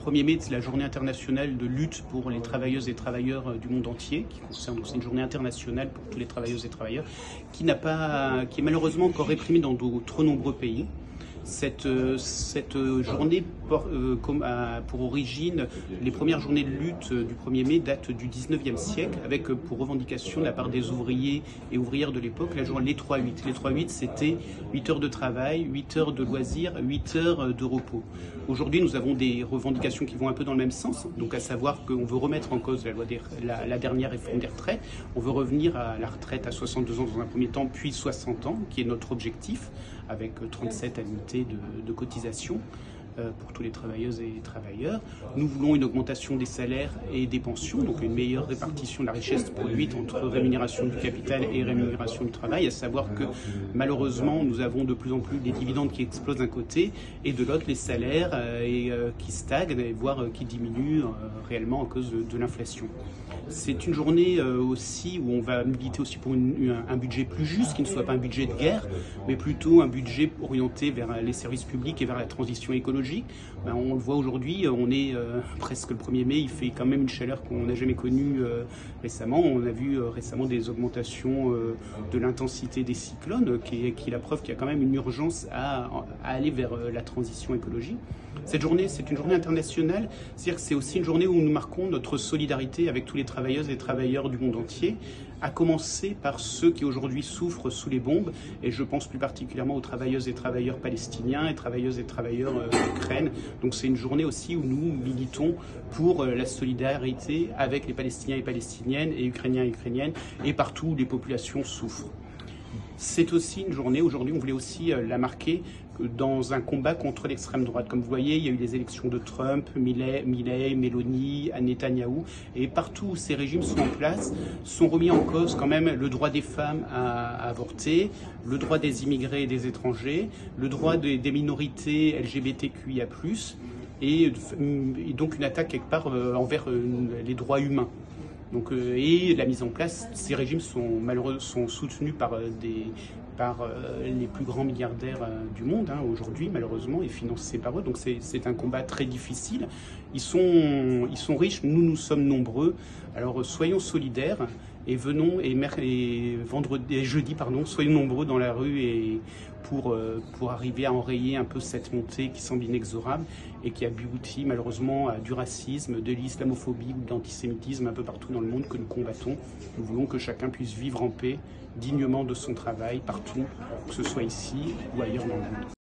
1er mai, c'est la journée internationale de lutte pour les travailleuses et travailleurs du monde entier, qui concerne aussi une journée internationale pour tous les travailleuses et travailleurs, qui est malheureusement encore réprimée dans de trop nombreux pays. Cette journée a pour origine, les premières journées de lutte du 1er mai datent du 19e siècle, avec pour revendication de la part des ouvriers et ouvrières de l'époque les 3-8. Les 3-8, c'était 8 heures de travail, 8 heures de loisirs, 8 heures de repos. Aujourd'hui, nous avons des revendications qui vont un peu dans le même sens, donc à savoir qu'on veut remettre en cause la dernière réforme des retraites. On veut revenir à la retraite à 62 ans dans un premier temps, puis 60 ans, qui est notre objectif, avec 37 annuités de cotisation pour tous les travailleuses et travailleurs. Nous voulons une augmentation des salaires et des pensions, donc une meilleure répartition de la richesse produite entre rémunération du capital et rémunération du travail, à savoir que malheureusement nous avons de plus en plus des dividendes qui explosent d'un côté et de l'autre les salaires qui stagnent, voire qui diminuent réellement à cause de l'inflation. C'est une journée aussi où on va militer aussi pour un budget plus juste, qui ne soit pas un budget de guerre, mais plutôt un budget orienté vers les services publics et vers la transition écologique. On le voit aujourd'hui, on est presque le 1er mai, il fait quand même une chaleur qu'on n'a jamais connue récemment. On a vu récemment des augmentations de l'intensité des cyclones, qui est la preuve qu'il y a quand même une urgence à aller vers la transition écologique. Cette journée, c'est une journée internationale, c'est-à-dire que c'est aussi une journée où nous marquons notre solidarité avec tous les travailleuses et travailleurs du monde entier, à commencer par ceux qui aujourd'hui souffrent sous les bombes, et je pense plus particulièrement aux travailleuses et travailleurs palestiniens et travailleuses et travailleurs d'Ukraine. Donc c'est une journée aussi où nous militons pour la solidarité avec les Palestiniens et Palestiniennes et Ukrainiens et Ukrainiennes, et partout où les populations souffrent. C'est aussi une journée, aujourd'hui on voulait aussi la marquer dans un combat contre l'extrême droite. Comme vous voyez, il y a eu les élections de Trump, Milei, Meloni, Netanyahou, et partout où ces régimes sont en place, sont remis en cause quand même le droit des femmes à avorter, le droit des immigrés et des étrangers, le droit des minorités LGBTQIA+, et donc une attaque quelque part envers les droits humains. Donc, et la mise en place, ces régimes sont soutenus par les plus grands milliardaires du monde aujourd'hui, malheureusement, et financés par eux. Donc c'est un combat très difficile. Ils sont riches, nous sommes nombreux. Alors soyons solidaires et venons jeudi, soyons nombreux dans la rue et pour arriver à enrayer un peu cette montée qui semble inexorable et qui aboutit malheureusement à du racisme, de l'islamophobie ou de l'antisémitisme un peu partout dans le monde que nous combattons. Nous voulons que chacun puisse vivre en paix, dignement de son travail, partout, que ce soit ici ou ailleurs dans le monde.